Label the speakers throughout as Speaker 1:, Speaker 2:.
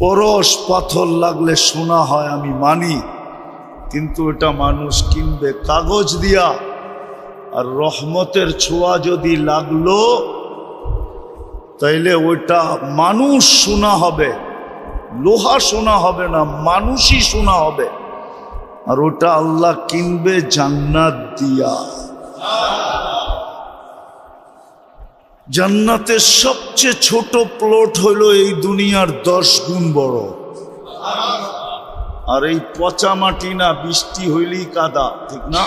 Speaker 1: পরশ পাথর লাগলে সোনা হয় আমি মানি, কিন্তু এটা মানুষ কিনবে কাগজ দিয়া। আর রহমতের ছোঁয়া যদি লাগলো তাইলে ওইটা মানুষ সোনা হবে, লোহা সোনা হবে না, মানুষই সোনা হবে। আর ওটা আল্লাহ কিনবে জান্নাত দিয়া। জান্নাতের সবচেয়ে ছোট প্লট হইল এই দুনিয়ার 10 গুণ বড়। আর এই পচা মাটি না, বৃষ্টি হইলেই কাদা, ঠিক না?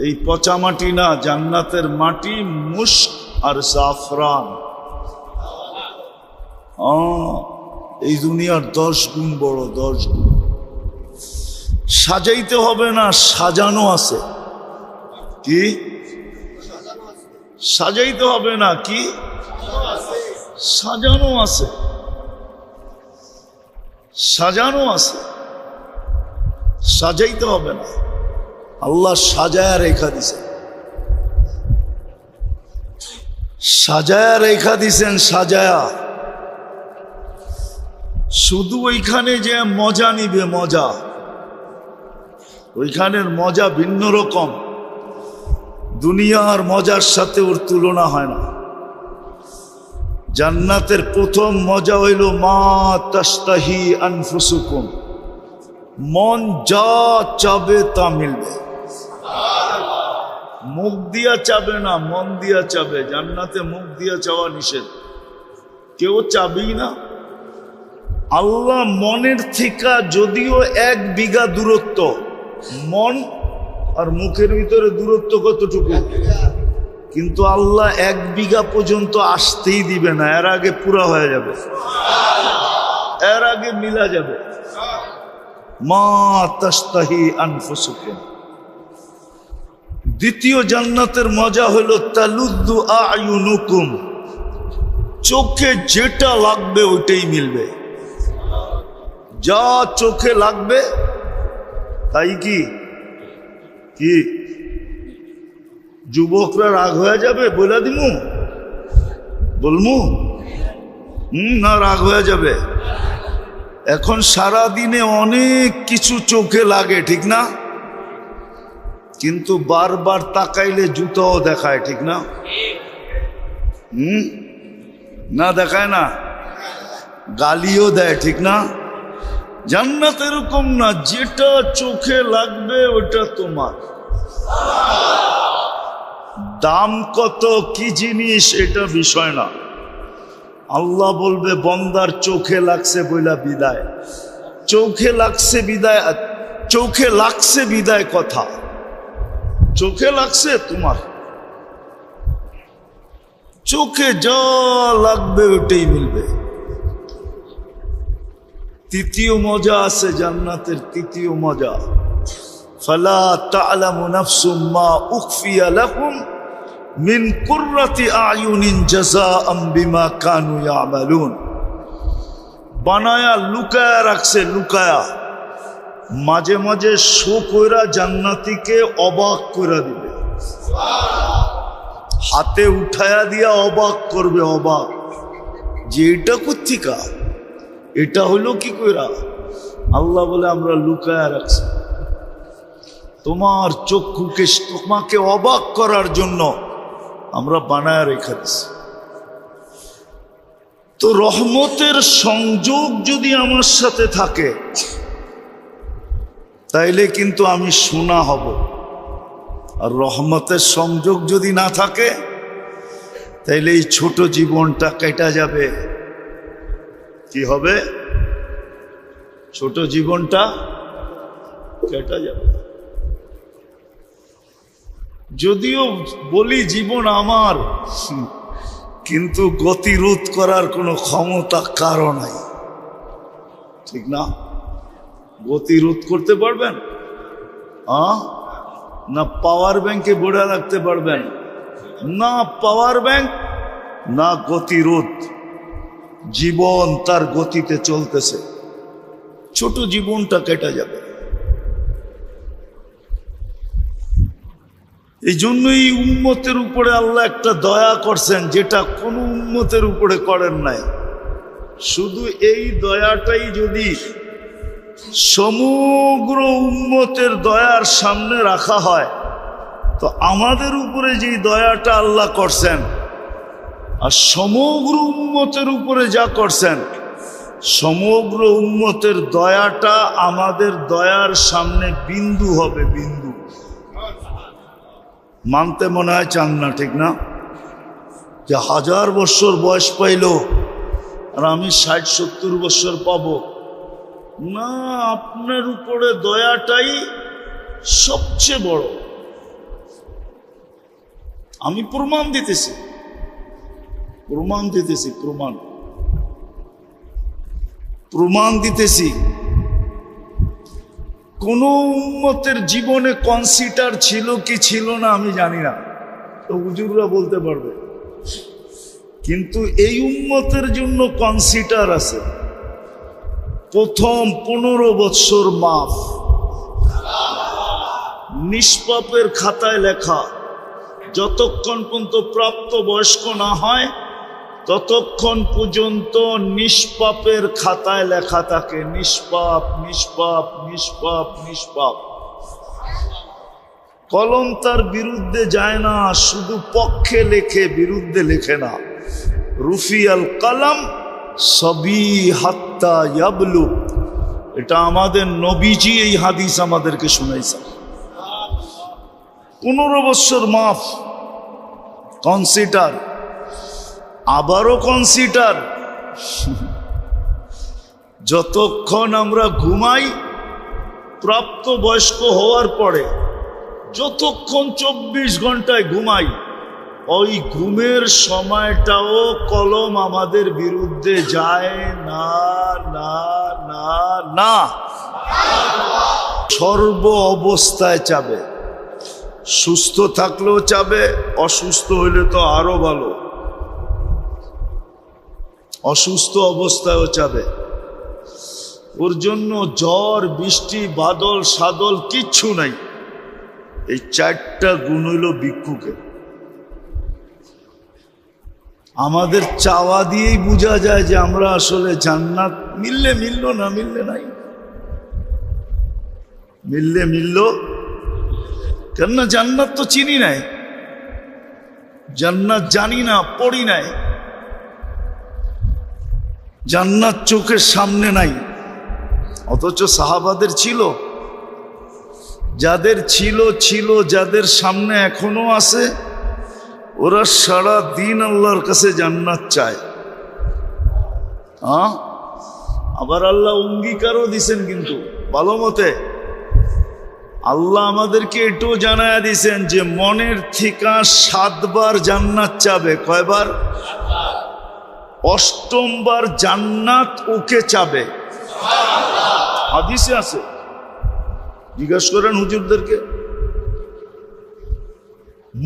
Speaker 1: এই পচা মাটি না, জান্নাতের মাটি মুস্ক আর জাফরান। এই দুনিয়ার 10 গুণ বড়, 10 গুণ। সাজাইতে হবে না, সাজানো আছে। কি সাজাইতে হবে না, কি সাজানো আছে, সাজানো আছে, সাজাইতে হবে না। আল্লাহ সাজায়া রেখা দিছে, সাজায়া রেখা দিছেন, সাজায়া। শুধু ওইখানে যে মজা নিবে, মজা, ওইখানের মজা ভিন্ন রকম। দুনিয়ার মজার সাথে ওর তুলনা হয় না। জান্নাতের প্রথম মজা হইল মা তাস্তাহি আনফুসুকুম, মন যা চাবে তা মিলবে। মুখ দিয়া চাবে না, মন দিয়া চাবে। জান্নাতে মুখ দিয়া চাওয়া নিষেধ, কেউ চাবেই না। আল্লাহ মনের থেকে যদিও 1 বিঘা দূরত্ব, মন আর মুখের ভিতরে দূরত্ব কতটুকু, কিন্তু আল্লাহ 1 বিঘা পর্যন্ত আসতেই দিবে না। এর আগে পুরা হয়ে যাবে, এর আগে মিলা যাবে। মা তাস্তাহি আনফুসুকুম। দ্বিতীয় জান্নাতের মজা হলো তালুদ্দু আয়ুনুকুম, চোখে যেটা লাগবে ওইটাই মিলবে। যা চোখে লাগবে তাই। কি কি যুবকরা রাগ হয়ে যাবে বলে দিমু, বলমু? না, রাগ হয়ে যাবে। এখন সারা দিনে অনেক কিছু চোখে লাগে, ঠিক না? কিন্তু বারবার তাকাইলে জুতাও দেখায়, ঠিক না? না দেখায় না, গালিও দেয়, ঠিক না? জান্নাত এরকম না, যেটা চোখে লাগবে ওটা তোমার। দাম কত, কি জিনিস, এটা বিষয় না। আল্লাহ বলবে বন্দার চোখে লাগছে বইলা বিদায়, চোখে লাগছে বিদায়, চোখে লাগছে বিদায় কথা, চোখে লাগছে তোমার। চোখে যা লাগবে ওটাই মিলবে। তৃতীয় মজা আছে জান্নাতের, তৃতীয় মজা ফালা তা'লামু নাফসুম মা উখফিয়া লাহুম মিন কুররাতি আয়ুনিন জাযাআম বিমা কানু ইয়ামালুন। বানায়া লুকায়া রাখছে, লুকায়া। মাঝে মাঝে শো কইরা জান্নাতীকে অবাক কইরা দিবে, হাতে উঠায়া দিয়া অবাক করবে, অবাক যে এটা কোত্থেকা, এটা হলো কি কইরা। আল্লাহ বলে আমরা লুকায়া রাখছি তোমার চক্ষুকে, তোমাকে অবাক করার জন্য আমরা বানায়া রেখে দিছি। তো রহমতের সংযোগ যদি আমার সাথে থাকে তাইলে কিন্তু আমি সোনা হব। আর রহমতের সংযোগ যদি না থাকে তাইলে এই ছোট জীবনটা কেটে যাবে। কি হবে? ছোট জীবনটা কেটে যাবে। যদিও বলি জীবন আমার, কিন্তু গতিরোধ করার কোনো ক্ষমতা কারো নাই, ঠিক না? গতিরোধ করতে পারবেন? না পাওয়ার ব্যাংকে বোড়া রাখতে পারবেন? না পাওয়ার ব্যাংক, না গতিরোধ। জীবন তার গতিতে চলতেছে, ছোট জীবনটা কেটে যাবে। এই জন্যই উম্মতের উপরে আল্লাহ একটা দয়া করছেন, যেটা কোন উম্মতের উপরে করেন নাই। শুধু এই দয়াটাই যদি সমগ্র উম্মতের দয়ার সামনে রাখা হয়, তো আমাদের উপরে যে দয়াটা আল্লাহ করছেন আর সমগ্র উম্মতের উপরে যা করছেন, সমগ্র উম্মতের দয়াটা আমাদের দয়ার সামনে বিন্দু হবে, বিন্দু। মানতে মনে হয় চান না, ঠিক না? যে 1000 বছর বয়স পাইল আর আমি 60-70 বছর পাবো না, আপনার উপরে দয়াটাই সবচেয়ে বড়। আমি প্রমাণ দিতেছি, প্রমাণ দিতেছি। কোন উম্মতের জীবনে কনসিডার ছিল কি ছিল না আমি জানি না, তো হুজুররা বলতে পারবে, কিন্তু এই উম্মতের জন্য কনসিডার আছে। প্রথম 15 বৎসর মাফ, নিষ্পাপের খাতায় লেখা। যতক্ষণ পর্যন্ত প্রাপ্ত বয়স্ক না হয় ততক্ষণ পর্যন্ত নিষ্পাপের খাতায় লেখা থাকে, নিষ্পাপ, নিষ্পাপ, নিষ্পাপ, নিষ্পাপ। কলম তার বিরুদ্ধে যায় না, শুধু পক্ষে লেখে, বিরুদ্ধে লেখে না। রুফিয়াল কলম সবি হাত্তা ইয়াবলু, এটা আমাদের নবীজি এই হাদিস আমাদেরকে শুনাইছেন। 15 বছর মাফ, কনসিডার, আবারও কনসিডার। যতক্ষণ আমরা ঘুমাই প্রাপ্ত বয়স্ক হওয়ার পরে, যতক্ষণ 24 ঘন্টায় ঘুমাই, ওই ঘুমের সময়টাও কলম আমাদের বিরুদ্ধে যায় না, না, না, না। সর্ব অবস্থায় চাবে, সুস্থ থাকলেও চাবে, অসুস্থ হইলে তো আরো ভালো, অসুস্থ অবস্থায়ও চাবে। ওর জন্য ঝড়, বৃষ্টি, বাদল, সাদল কিচ্ছু নাই। এই 4টা গুণ হইল ভিক্ষুকে। আমাদের চাওয়া দিয়েই বোঝা যায় যে আমরা আসলে জান্নাত মিললে মিলল, না মিললে নাই। মিললে মিলল, কেননা জান্নাত তো চিনি নাই, জান্নাত জানি না, পড়ি নাই, জান্নাত চোখের সামনে নাই। অথচ সাহাবাদের ছিল, যাদের ছিল, যাদের সামনে এখনো আছে, ওরা সারা দিন আল্লাহর কাছে জান্নাত চায়। আবার আল্লাহ অঙ্গীকারও দিছেন, কিন্তু ভালো মতে আল্লাহ আমাদেরকে এটাও জানায়া দিছেন যে মনের থেকে 7 বার জান্নাত চাবে। কয়বার? 8ম বার জান্নাত ওকে চাবে। হাদিসে আছে, জিজ্ঞাসা করেন হুজুরদেরকে।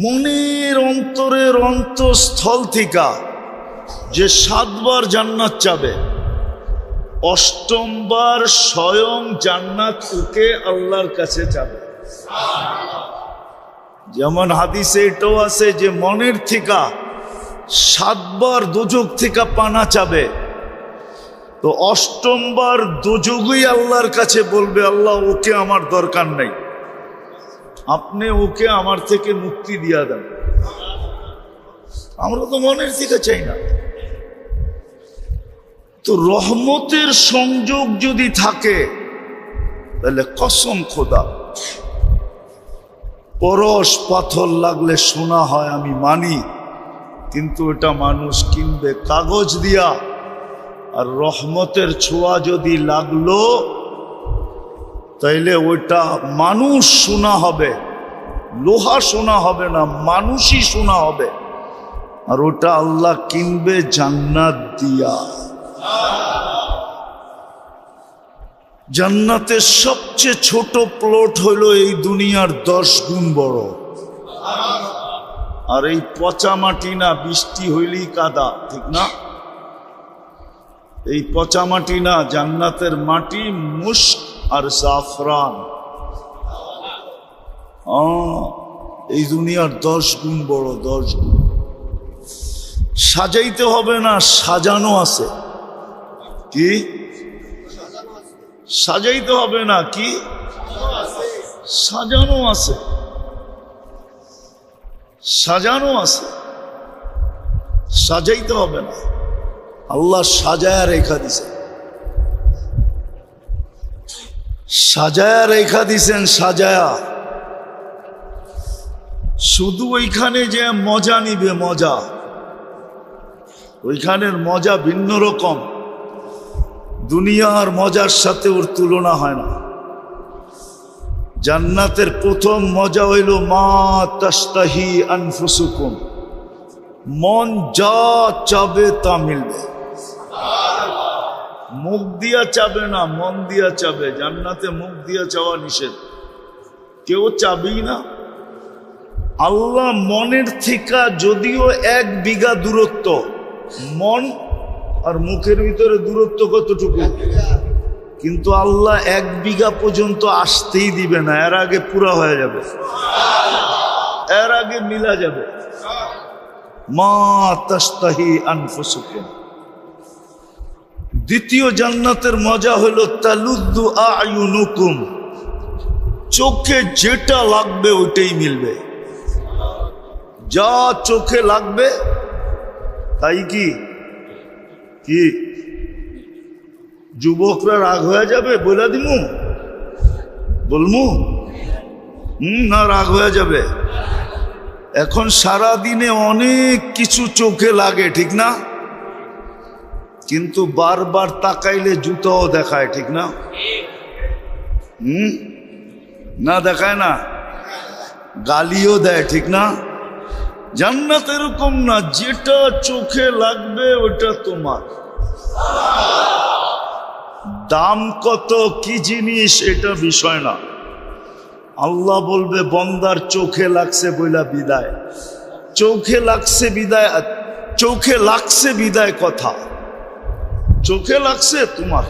Speaker 1: মনের অন্তরের অন্তঃস্থল থেকে যে 7 বার জান্নাত চাবে, 8ম বার স্বয়ং জান্নাত ওকে আল্লাহর কাছে চাবে। যেমন হাদিসে এটাও আছে যে মনের থেকে 7 বার দোজখ থেকে পানা চাবে, তো 8ম বার দোজখই আল্লাহর কাছে বলবে, আল্লাহ ওকে আমার দরকার নাই, আপনি ওকে আমার থেকে মুক্তি দিয়া দেন। আমরা তো মনের থেকে চাই না। তো রহমতের সংযোগ যদি থাকে তাহলে কসম খোদা, পরশ পাথর লাগলে সোনা হয় আমি মানি, কিন্তু এটা মানুষ কিনবে কাগজ দিয়া। আর রহমতের ছোঁয়া যদি লাগলো তাইলে ওইটা মানুষ সোনা হবে, লোহা সোনা হবে না, মানুষই সোনা হবে। আর ওটা আল্লাহ কিনবে জান্নাত দিয়া। জান্নাতের সবচেয়ে ছোট প্লট হলো এই দুনিয়ার 10 গুণ বড়। আর এই পচা মাটি না, বৃষ্টি হইলেই কাদা, ঠিক না? এই পচা মাটি না, জান্নাতের মাটি মুস্ক আর জাফরান। এই দুনিয়ার 10 গুণ বড়, 10 গুণ। সাজাইতে হবে না, সাজানো আছে। কি সাজাইতে হবে না, কি সাজানো আছে, সাজানো আছে, সাজাইতে হবে না। আল্লাহ সাজায়া রেখা দিছেন, সাজায়া রেখা দিছেন, সাজায়া। শুধু ওইখানে যে মজা নিবে, মজা, ওইখানের মজা ভিন্ন রকম। দুনিয়ার মজার সাথে ওর তুলনা হয় না। জান্নাতের প্রথম মজা হইল মা তাশতাহি আনফুসুকুম, মন যা চাবে তা মিলবে। মুখ দিয়া চাবে না, মন দিয়া চাবে। জান্নাতে মুখ দিয়া চাওয়া নিষেধ, কেউ চাবেই না। আল্লাহ মনের থেকে যদিও 1 বিঘা দূরত্ব, মন আর মুখের ভিতরে দূরত্ব কতটুকু, কিন্তু আল্লাহ 1 বিঘা পর্যন্ত আসতেই দিবে না, এর আগে পুরা হয়ে যাবে, এর আগে মিলা যাবে। মা তাশতাহি আনফুসুকুম। দ্বিতীয় জান্নাতের মজা হলো তালুদ্দু আয়ুনুকুম, চোখে যেটা লাগবে ওইটাই মিলবে। যা চোখে লাগবে তাই কি কি যুবকরা রাগ হয়ে যাবে বলে দিমু, বলমু না রাগ হয়ে যাবে? এখন সারা দিনে অনেক কিছু চোখে লাগে, ঠিক না? কিন্তু বারবার তাকাইলে জুতাও দেখায়, ঠিক না? না দেখায় না, গালিও দেয়, ঠিক না? জান্নাত এরকম না, যেটা চোখে লাগবে ওটা তোমার। দাম কত, কি জিনিস, এটা বিষয় না। আল্লাহ বলবে বন্দার চোখে লাগছে বইলা বিদায়, চোখে লাগছে বিদায়, চোখে লাগছে বিদায় কথা, চোখে লাগছে তোমার।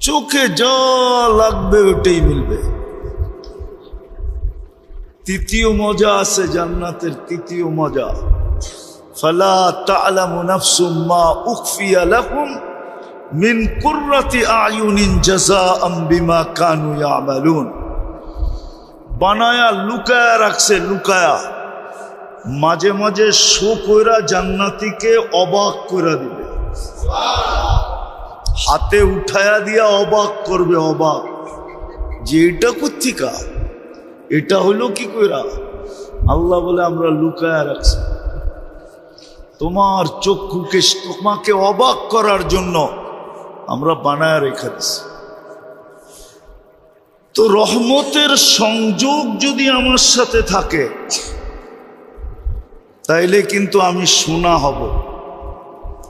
Speaker 1: চোখে যা লাগবে ওটাই মিলবে। তৃতীয় মজা আছে জান্নাতের, তৃতীয় মজা ফালা তা'লামু নাফসুম মা উখফিয়া লাহুম মিন কুররাতি আয়ুনিন জাযাআম বিমা কানু ইয়ামালুন। বানায়া লুকায়া রাখছে, লুকায়া। মাঝে মাঝে শো কইরা জান্নাতীকে অবাক কইরা দিবে, হাতে উঠায়া দিয়া অবাক করবে, অবাক যে এটা কোত্থেকা, এটা হইল কি কইরা। আল্লাহ বলে আমরা লুকায়া রাখছি, তোমার চক্ষুকে, তোমাকে অবাক করার জন্য আমরা বানায়া রেখে দিছি। তো রহমতের সংযোগ যদি আমার সাথে থাকে তাইলে কিন্তু আমি শোনা হব,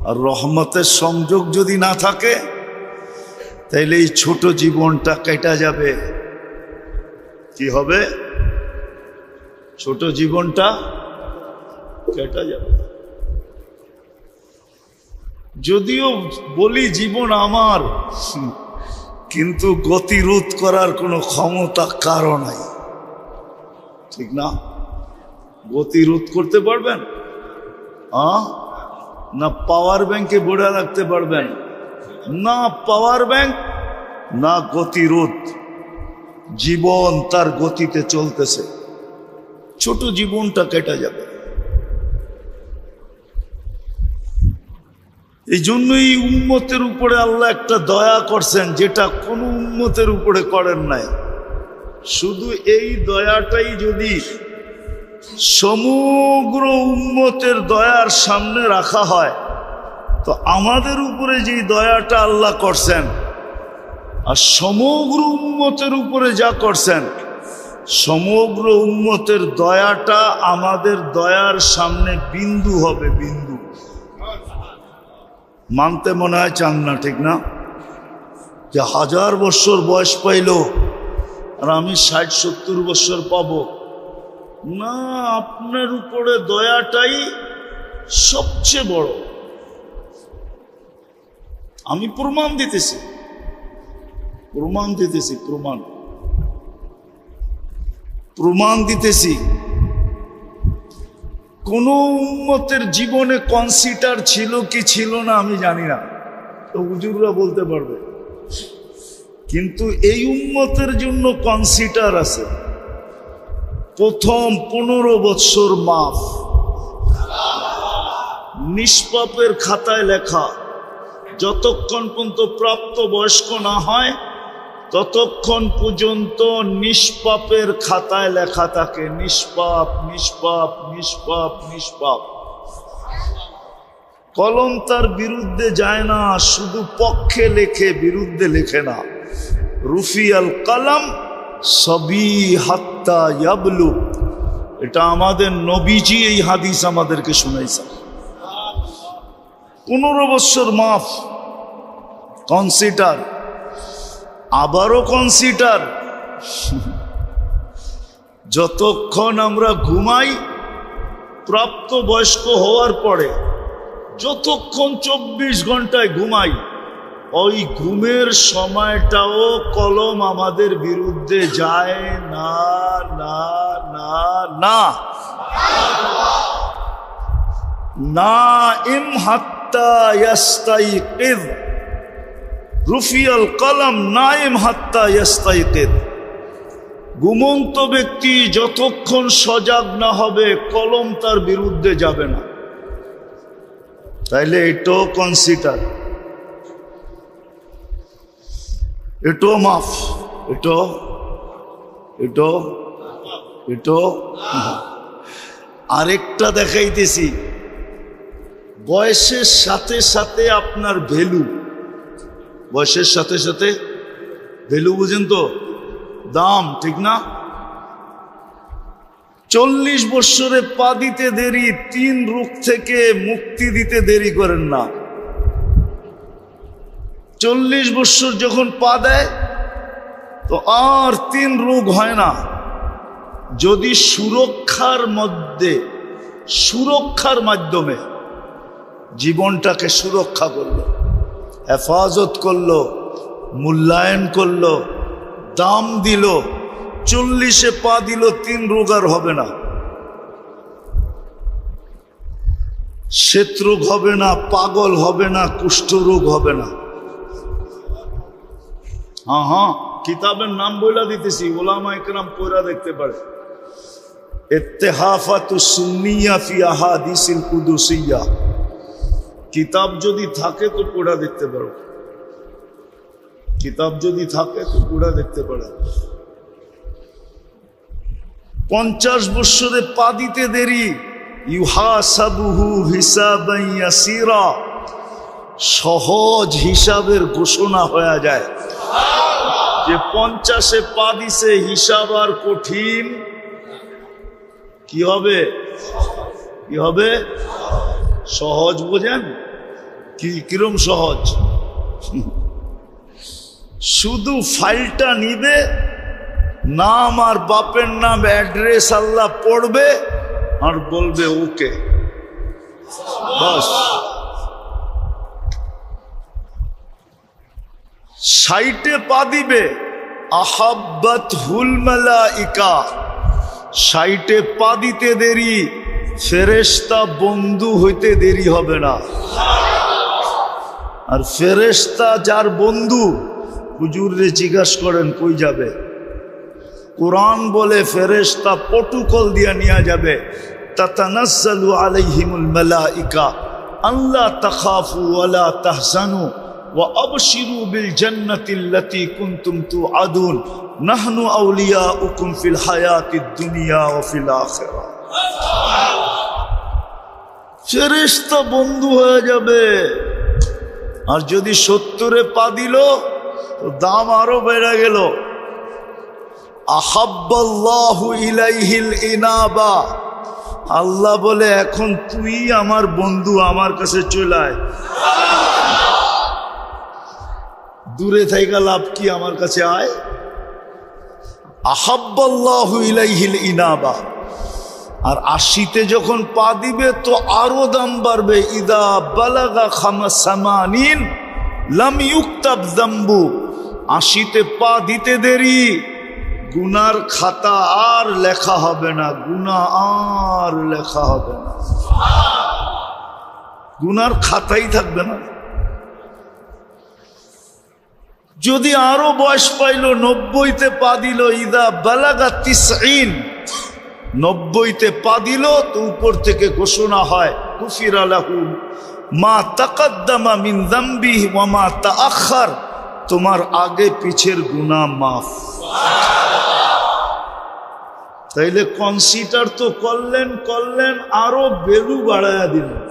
Speaker 1: আর রহমতের সংযোগ যদি না থাকে তাইলে এই ছোট জীবনটা কেটে যাবে। কি হবে? ছোট জীবনটা কেটে যাবে। যদিও বলি জীবন আমার, কিন্তু গতিরোধ করার কোনো ক্ষমতা কারো নাই, ঠিক না? গতিরোধ করতে পারবেন? না পাওয়ার ব্যাংকে বোড়া রাখতে পারবেন? না পাওয়ার ব্যাংক, না গতিরোধ। জীবন তার গতিতে চলতেছে, ছোট জীবনটা কেটে যাবে। এই জন্যই উম্মতের উপরে আল্লাহ একটা দয়া করছেন, যেটা কোনো উম্মতের উপরে করেন নাই। শুধু এই দয়াটাই যদি সমগ্র উম্মতের দয়ার সামনে রাখা হয়, তো আমাদের উপরে যে দয়াটা আল্লাহ করছেন আর সমগ্র উম্মতের উপরে যা করছেন, সমগ্র উম্মতের দয়াটা আমাদের দয়ার সামনে বিন্দু হবে, বিন্দু। মানতে মনে হয় চান না, ঠিক না? যে 1000 বছর বয়স পাইল আর আমি 60-70 বছর পাবো না। আপনার উপরে দয়াটাই সবচেয়ে বড়। আমি প্রমাণ দিতেছি, প্রমাণ দিতেছি, প্রমাণ দিতেছি। কোন উম্মতের জীবনে কনসিডার ছিল কি ছিল না আমি জানি না, তো হুজুররা বলতে পারবে। কিন্তু এই উম্মতের জন্য কনসিডার আছে। প্রথম 15 বৎসর মাফ, নিষ্পাপের খাতায় লেখা। যতক্ষণ পর্যন্ত প্রাপ্ত বয়স্ক না হয় ততক্ষণ পর্যন্ত নিষ্পাপের খাতায় লেখা থাকে, নিষ্পাপ নিষ্পাপ নিষ্পাপ নিষ্পাপ। কলম তার বিরুদ্ধে যায় না, শুধু পক্ষে লেখে, বিরুদ্ধে লেখে না। রুফিয়াল কলম সবি হাত্তা ইয়াবলু, এটা আমাদের নবীজি এই হাদিস আমাদেরকে শুনাইছেন। 15 বছর মাফ, কনসিডার, আবারও কনসিডার। যতক্ষণ আমরা ঘুমাই প্রাপ্ত বয়স্ক হওয়ার পরে, যতক্ষণ 24 ঘন্টায় ঘুমাই, ওই ঘুমের সময়টাও কলম আমাদের বিরুদ্ধে যায় না না না না। নাইম হাত্তা ইয়াস্তাইকিয, রুফিয়াল কলম নাইম হাত্তা ইয়াস্তাইকিয। ঘুমন্ত ব্যক্তি যতক্ষণ সজাগ না হবে কলম তার বিরুদ্ধে যাবে না। তাইলে এটাও কনসিডার, এটাও মাফ, এটাও। আরেকটা দেখাইতেছি, বয়সের সাথে সাথে আপনার ভ্যালু, বয়সের সাথে সাথে ভ্যালু, বুঝেন তো, দাম, ঠিক না? 40 বৎসরে পা দিতে দেরি, 3 রোগ থেকে মুক্তি দিতে দেরি করেন না। 40 বৎসর যখন পা দেয় তো আর 3 রোগ হয় না। যদি সুরক্ষার মাধ্যমে জীবনটাকে সুরক্ষা করলো, হেফাজত করলো, মূল্যায়ন করলো, দাম দিল, 40-এ পা দিল, 3 রোগ আর হবে না। শ্বেত রোগ হবে না, পাগল হবে না, কুষ্ঠরোগ হবে না। হ্যাঁ, কিতাবের নাম বইলা দিতেছি, ওলামা ইকরাম পড়া দেখতে পারে। ইত্তেহাফাতুস সুন্নিয়া ফি আহাদিসিল কুদুসিয়া, কিতাব যদি থাকে তো পড়া দেখতে পারো, কিতাব যদি থাকে তো পড়া দেখতে পারো। 50 বৎসরে পা দিতে দেরি, ইউহাসাবুহু হিসাবান ইয়াসিরা, সহজ হিসাবের ঘোষণা হয়ে যায় যে 50-এ পা দিছে, হিসাব আর কঠিন কি হবে, কি হবে? সহজ। বোঝেন কিরম সহজ? শুধু ফাইলটা নিবে, নাম আর বাপের নাম, অ্যাড্রেস আল্লাহ পড়বে আর বলবে ওকে, বাস। 60-এ পা দিবে, আহাব্বাত হুল মালাইকা, 60-এ পা দিতে দেরি, ফেরেশতা বন্ধু হইতে দেরি হবে না। আর ফেরেশতা যার বন্ধু, হুজুরে জিজ্ঞাসা করেন কই যাবে? কোরআন বলে ফেরেশতা প্রটোকল দিয়া নিয়ে যাবে, তাতানাজ্জালু আলাইহিমুল মালাইকা আল্লা তাখাফু ওয়ালা তাহজানু ওয়া আবশিরু বিল জান্নাতিল্লাতী কুনতুম তুআদুন নাহনু আউলিয়াউকুম ফিল হায়াতিদ দুনিয়া ওয়া ফিল আখিরাহ। ফেরেশতা বন্ধু হয়ে যাবে। আর যদি 70-এ পা দিল তো দাম আরো বেড়ে গেল। আহাব্বাল্লাহু ইলাইহিল ইনাবা, আল্লাহ বলে এখন তুই আমার বন্ধু, আমার কাছে চলে আয়। দূরে থাইকা লাভ কি, আমার কাছে আয়। আহাব্বাল্লাহু ইলাইহিল ইনাবা। আর 80-তে যখন পা দিবে তো আরো দাম বাড়বে। ইদা বালাগা খামাসামানিন লাম ইউক্তাব যামবু, 80-তে পা দিতে দেরি, গুনার খাতা আর লেখা হবে না, গুনাহ আর লেখা হবে না। গুনার খাতাই থাকবে না। যদি আরো বয়স পাইল, 90তে পা দিল, ইদা বালাগা 90, 90তে পা দিল, তো উপর থেকে ঘোষণা হয় কুফিরা লাহু মা তাকাদ্দামা মিন যামবিহি ওয়া মা তাআখার, তোমার আগে পিছের গুনাহ মাফ। তাইলে কনসিডার তো করলেন, আরো ভ্যালু বাড়ায়া দিলেন।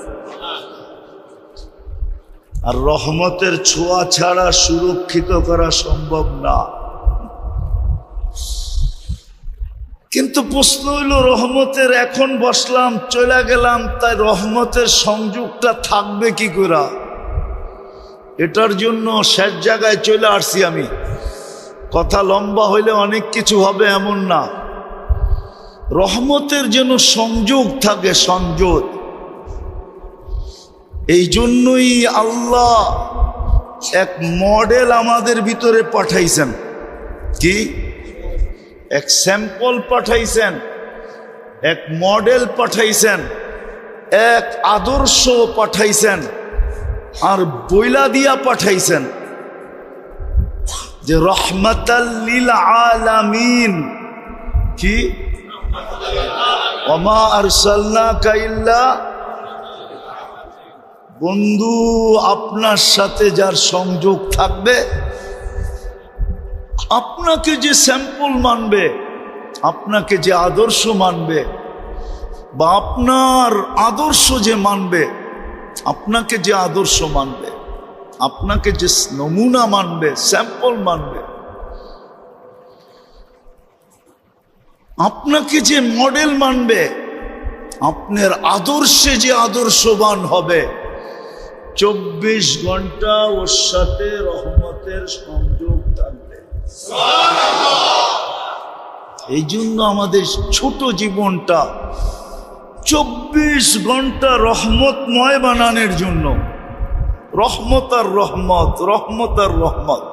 Speaker 1: আর রহমতের ছোঁয়া ছাড়া সুরক্ষিত করা সম্ভব না। কিন্তু প্রশ্ন হইল, রহমতের এখন বসলাম, চলে গেলাম, তাই রহমতের সংযোগটা থাকবে কি করে? এটার জন্য শেষ জায়গায় চলে আসছি আমি। কথা লম্বা হইলে অনেক কিছু হবে এমন না। রহমতের যেন সংযোগ থাকে, সংযোগ। এই জন্যই আল্লাহ এক মডেল আমাদের ভিতরে পাঠাইছেন। কি? এক স্যাম্পল পাঠাইছেন, এক মডেল পাঠাইছেন, এক আদর্শ পাঠাইছেন, আর বইলা দিয়া পাঠাইছেন যে রহমাতাল লিল আলামিন। কি? ওমা আরসালনাকা ইল্লা, বন্ধু আপনার সাথে যার সংযোগ থাকবে, আপনাকে যে স্যাম্পল মানবে, আপনাকে যে আদর্শ মানবে, বা আপনার আদর্শ যে মানবে, আপনাকে যে আদর্শ মানবে, আপনাকে যে নমুনা মানবে, স্যাম্পল মানবে, আপনাকে যে মডেল মানবে, আপনার আদর্শে যে আদর্শবান হবে, 24 ঘন্টা ওর সাথে রহমতের সংযোগ থাকবে। এই জন্য আমাদের ছোট জীবনটা 24 ঘন্টা রহমতময় বানানোর জন্য, রহমত আর রহমত, রহমত আর রহমত।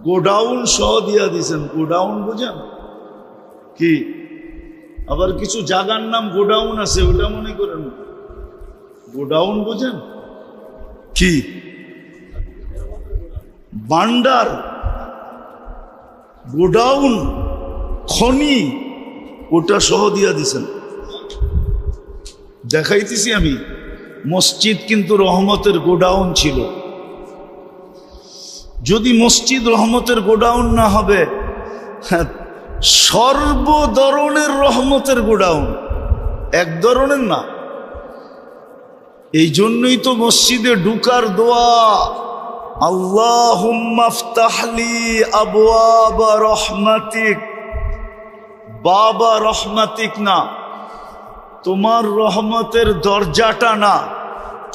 Speaker 1: গোডাউন সহ দিয়া দিয়েছেন। গোডাউন বুঝেন কি? আবার কিছু জায়গার নাম গোডাউন আছে, ওটা মনে করেন গোডাউন বুঝেন কি? ভান্ডার, গোডাউন, খনি, ওটা সহ দিয়া দিছেন। দেখাইতেছি আমি। মসজিদ কিন্তু রহমতের গোডাউন ছিল। যদি মসজিদ রহমতের গোডাউন না হবে, সর্ব ধরনের রহমতের গোডাউন, এক ধরনের না। এই জন্যই তো মসজিদে ঢুকার দোয়া, আল্লাহুম্মা ফতাহলি আবওয়াবা রহমাতিক। বাবা রহমাতিক না, তোমার রহমতের দরজাটা না,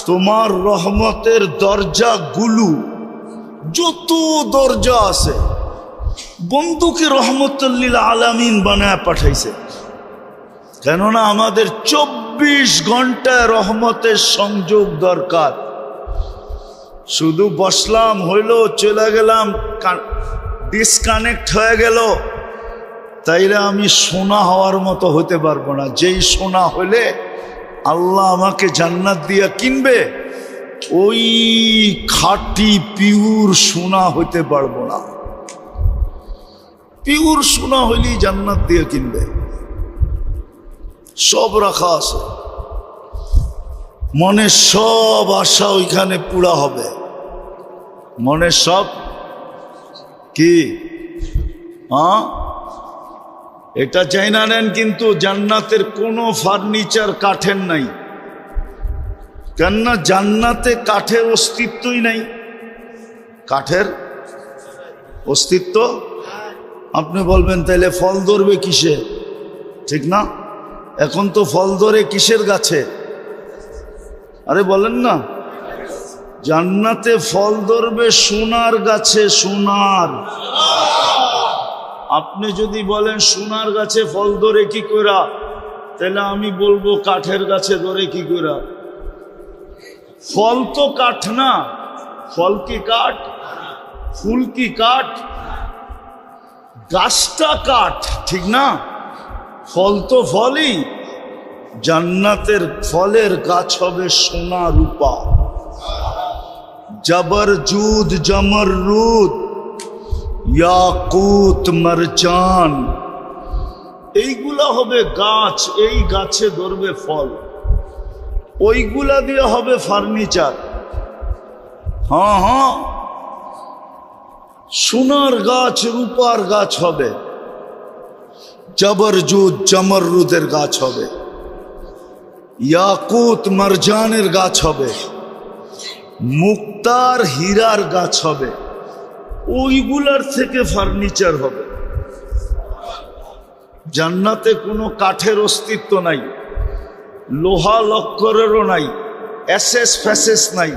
Speaker 1: তোমার রহমতের দরজাগুলো, যত দরজা আছে, বন্ধুকে রহমতুল লিল আলামিন বানায় পাঠাইছে। কেননা আমাদের 24 ঘন্টায় রহমতের সংযোগ দরকার। শুধু বসলাম, হইল, চলে গেলাম, ডিসকানেক্ট হয়ে গেল, তাইলে আমি সোনা হওয়ার মতো হতে পারবো না। যেই সোনা হলে আল্লাহ আমাকে জান্নাত দিয়া কিনবে, ওই খাঁটি পিওর সোনা হইতে পারবো না। পিওর সোনা হইলেই জান্নাত দিয়ে কিনবে। সব রাখা আছে, মনের সব আশা ওইখানে পুরা হবে। মনের সব কি? এটা চাই না নেন, কিন্তু জান্নাতের কোনো ফার্নিচার কাঠের নাই। কেননা জান্নাতে কাঠের অস্তিত্বই নাই। কাঠের অস্তিত্ব, আপনি বলবেন তাইলে ফল ধরবে কিসে? ঠিক না? এখন তো ফল ধরে কিসের গাছে? আরে বলেন না, জান্নাতে ফল ধরবে সোনার গাছে। সোনার। আপনি যদি বলেন সোনার গাছে ফল ধরে কি কইরা, তাহলে আমি বলবো কাঠের গাছে ধরে কি কইরা। ফল তো কাঠ না। ফল কি কাঠ? ফুল কি কাঠ? গাছটা কাঠ, ঠিক না? ফল তো ফলই, জান্নাতের ফলের গাছ হবে সোনা রূপা, জবরজুদ জমরুদ ইয়াকুত মারজান, এইগুলা হবে গাছ। এই গাছে ধরবে ফল, ওইগুলা দিয়ে হবে ফার্নিচার। হ্যাঁ হ্যাঁ, সোনার গাছ রূপার গাছ হবে, জবরজুদ জমরুদের গাছ হবে, ইয়াকুত মারজানের গাছ হবে, মুক্তার হীরার গাছ হবে, ওইগুলার থেকে ফার্নিচার হবে। জান্নাতে কোনো কাঠের অস্তিত্ব নাই, লোহা লক্করেরও নাই, এসএস ফ্যাসেস নাই,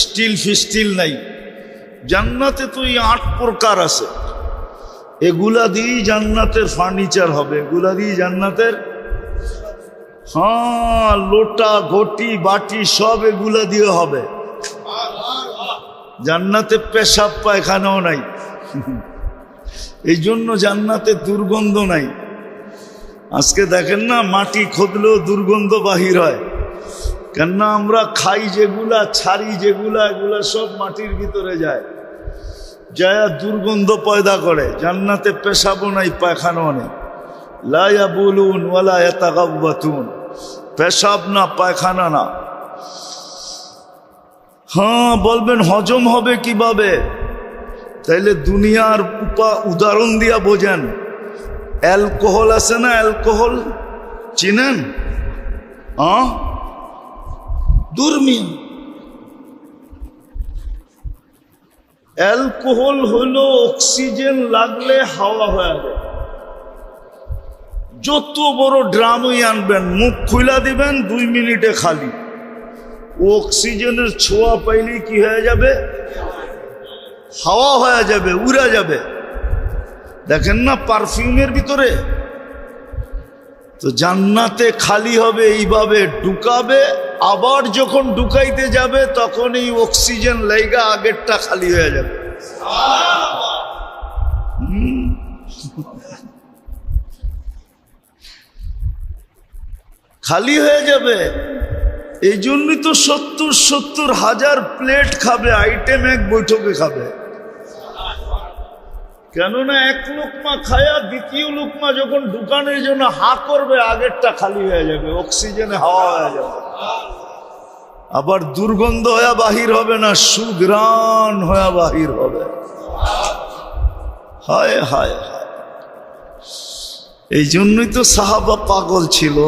Speaker 1: স্টিল ফিস্টিল নাই। জান্নাতে তো এই 8 প্রকার আছে, এগুলা দিয়েই জান্নাতের ফার্নিচার হবে, এগুলা দিয়ে জান্নাতের, হ্যাঁ, লোটা ঘটি বাটি সব এগুলা দিয়ে হবে। জান্নাতে পেশাব পায়খানাও নাই, এই জন্য জান্নাতে দুর্গন্ধ নাই। আজকে দেখেন না, মাটি খুদলেও দুর্গন্ধ বাহির হয়, কেননা আমরা খাই যেগুলা, ছাড়ি যেগুলা, এগুলা সব মাটির ভিতরে যায়, যায় দুর্গন্ধ পয়দা করে। জান্নাতে পেশাবও নাই, পায়খানাও নেই। লা ইয়াবুলুন ওয়ালা ইয়াতাগাওয়াতুন, পেশাব না, পায়খানা না। হ্যাঁ, বলবেন হজম হবে কিভাবে? তাইলে দুনিয়ার উদাহরণ দিয়া বোঝেন। অ্যালকোহল আছে না, অ্যালকোহল চিনেন? হ্যাঁ, দুর্মি অ্যালকোহল হলো অক্সিজেন লাগলে হাওয়া হয়ে যায়। যত বড় ড্রামই আনবেন, মুখ খুলা দিবেন, 2 মিনিটে খালি। অক্সিজেনের ছোঁয়া পাইলেই কি হয়ে যাবে? হাওয়া হয়ে যাবে, উড়া যাবে। দেখেন না পারফিউমের ভিতরে, তো জান্নাতে খালি হবে এইভাবে, ঢুকাবে, আবার যখন ঢুকাইতে যাবে তখন এই অক্সিজেন লাইগা আগেরটা খালি হয়ে যাবে। খালি হয়ে যাবে। এই জন্যই তো 70 হাজার প্লেট খাবে, আইটেম এক বৈঠকে খাবে। কেননা 1 লুকমা খায়া দ্বিতীয় লুকমা যখন ঢুকানোর জন্য হা করবে, আগেরটা খালি হয়ে যাবে, অক্সিজেনে হাওয়া হয়ে যাবে। আবার দুর্গন্ধ হয়ে বাহির হবে না, সুঘ্রাণ হয়ে বাহির হবে। হায় হায় হায়, এই জন্যই তো সাহাবা পাগল ছিল।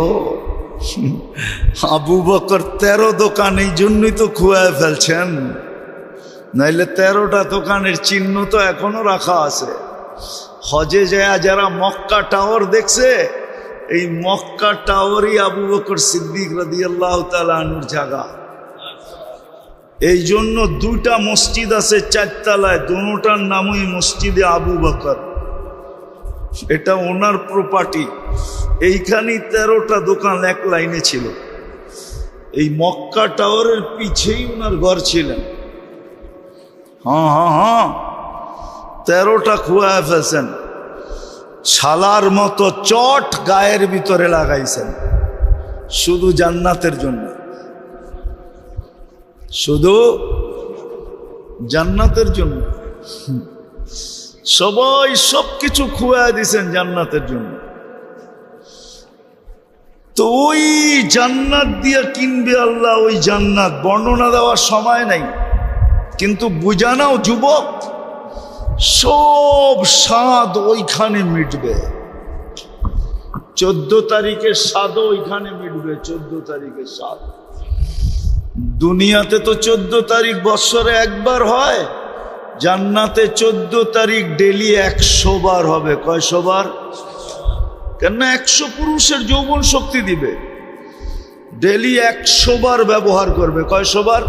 Speaker 1: আবু বকর 13 দোকান এই জন্যই তো খুয়ায় ফেলছেন, নাইলে 13টা দোকানের চিহ্ন তো এখনো রাখা আছে। হজে যায় যারা মক্কা টাওয়ার দেখছে, এই মক্কা টাওয়ারই আবু বকর সিদ্দিক রাদিয়াল্লাহু তাআলা আনহুর জায়গা। এই জন্য 2টা মসজিদ আছে 4 তলায়, দুটোটার নামই মসজিদে আবু বকর, এটা ওনার প্রপার্টি। এইখানেই 13টা দোকান এক লাইনে ছিল। এই মক্কা টাওয়ারের পিছেই ওনার ঘর ছিলেন। হ্যাঁ হ্যাঁ হ্যাঁ, 13টা খুয়ায় ফেলছেন। শালার মতো চট গায়ের ভিতরে লাগাইছেন, শুধু জান্নাতের জন্য, শুধু জান্নাতের জন্য। সবাই সবকিছু খুয়ায় দিছেন জান্নাতের জন্য। তো ওই জান্নাত দিয়ে কিনবে আল্লাহ, ওই জান্নাত বর্ণনা দেওয়ার সময় নাই, কিন্তু বুঝানাও যুবক, সব স্বাদ ওইখানে মিটবে। 14 তারিখের স্বাদও ওইখানে মিটবে। 14 তারিখের স্বাদ দুনিয়াতে তো 14 তারিখ বৎসরে একবার হয়, জান্নাতে 14 তারিখ ডেলি 100 বার হবে। কয়শো বার? কেননা 100 পুরুষের যৌবন শক্তি দিবে, ডেলি 100 বার ব্যবহার করবে। কয়শো বার?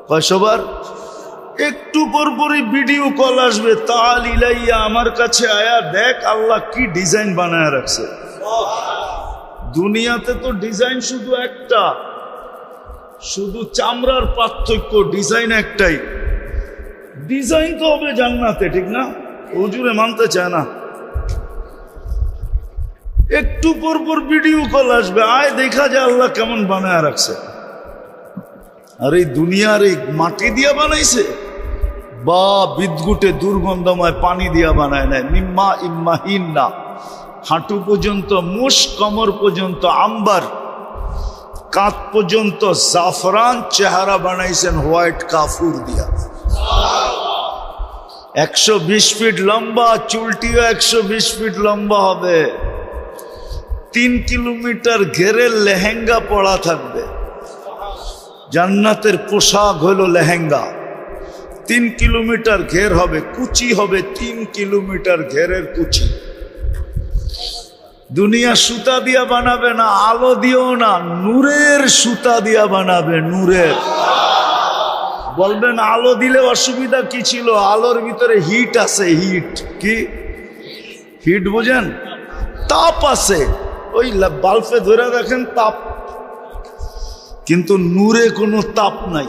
Speaker 1: কয়শো বার? একটু পরপরই ভিডিও কল আসবে, তাল ইলাইয়া, আমার কাছে আয়া দেখ আল্লাহ কি ডিজাইন বানায় রাখছে। দুনিয়াতে তো ডিজাইন শুধু একটা, শুধু চামড়ার পার্থক্য, ডিজাইন একটাই। ডিজাইন তো হবে জান্নাতে, ঠিক না? হুজুরে মানতে চায় না। একটু পর পর ভিডিও কল আসবে, আয় দেখা যায় আল্লাহ কেমন বানায় রাখছে। আর এই দুনিয়ার এই মাটি দিয়া বানাইছে বা বিদ্যুটে দুর্গন্ধময় পানি দিয়া বানায় নাই। মিম্মা ইম্মাহিন না, হাঁটু পর্যন্ত মুশ, কমর পর্যন্ত আম্বার, কাঁধ পর্যন্ত জাফরান, চেহারা বানাইছেন হোয়াইট কাফুর দিয়া। 120 ফিট লম্বা, চুলটিও 120 ফিট লম্বা হবে। 3 কিলোমিটার ঘেরের লেহেঙ্গা পরা থাকবে। জান্নাতের পোশাক হলো লেহেঙ্গা। 3 কিলোমিটার ঘের হবে, কুচি হবে 3 কিলোমিটার ঘেরের কুচি। দুনিয়া সুতা দিয়া বানাবে না, আলো দিয়েও না, নূরের সুতা দিয়া বানাবে, নূরের। বলবেন আলো দিলে অসুবিধা কি ছিল? আলোর ভিতরে হিট আছে, হিট। কি হিট বোঝেন? তাপ আছে। ওই বাল্বে ধরে দেখেন তাপ, কিন্তু নূরে কোনো তাপ নাই।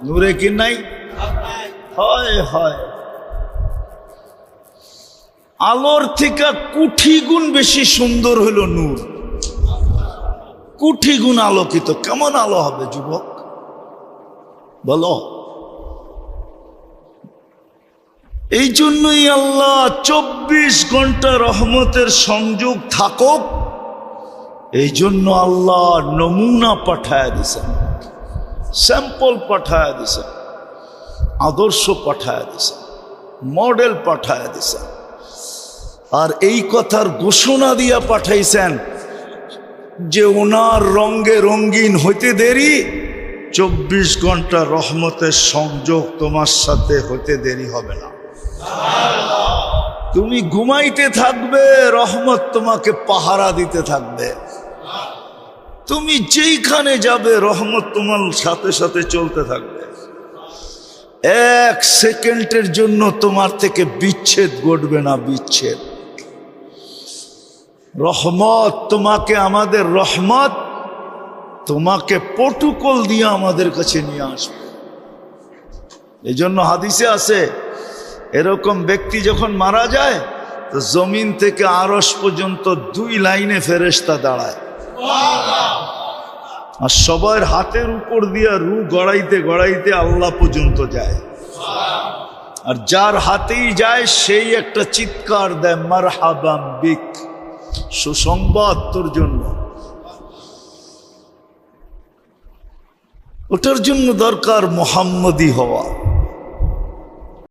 Speaker 1: নূরে কি নাই? হয় হয়। আলোর থেকে কোটি গুণ বেশি সুন্দর হলো নূর, কোটি গুণ আলোকিত। কেমন আলো হবে যুবক বলো? এই জন্যই আল্লাহ 24 ঘন্টা রহমতের সংযোগ থাকুক, এই জন্য আল্লাহ নমুনা পাঠায় দিছেন, স্যাম্পল পাঠায় দিছেন, আদর্শ পাঠায় দিছেন, মডেল পাঠায় দিছেন। আর এই কথার ঘোষণা দিয়া পাঠাইছেন যে ওনার রঙে রঙিন হইতে দেরি, 24 ঘন্টা রহমতের সংযোগ তোমার সাথে হইতে দেরি হবে না। তুমি ঘুমাইতে থাকবে, রহমত তোমাকে পাহারা দিতে থাকবে। তুমি যেইখানে যাবে, রহমত তোমার সাথে সাথে চলতে থাকবে। 1 সেকেন্ডের জন্য তোমার থেকে বিচ্ছেদ ঘটবে না, বিচ্ছেদ। রহমত তোমাকে, আমাদের রহমত তোমাকে প্রটোকল দিয়ে আমাদের কাছে নিয়ে আসবে। এই জন্য হাদিসে আছে, এরকম ব্যক্তি যখন মারা যায় তো জমিন থেকে আরশ পর্যন্ত 2 লাইনে ফেরেশতা দাঁড়ায়, আর সবার হাতের উপর দিয়া রু গড়াইতে গড়াইতে আল্লাহ পর্যন্ত যায়। আর যার হাতেই যায় সেই একটা চিৎকার দেয়, মারহাবাম বিক, সুসংবাদ তোর জন্য। ওটার জন্য দরকার মুহাম্মদী হওয়া।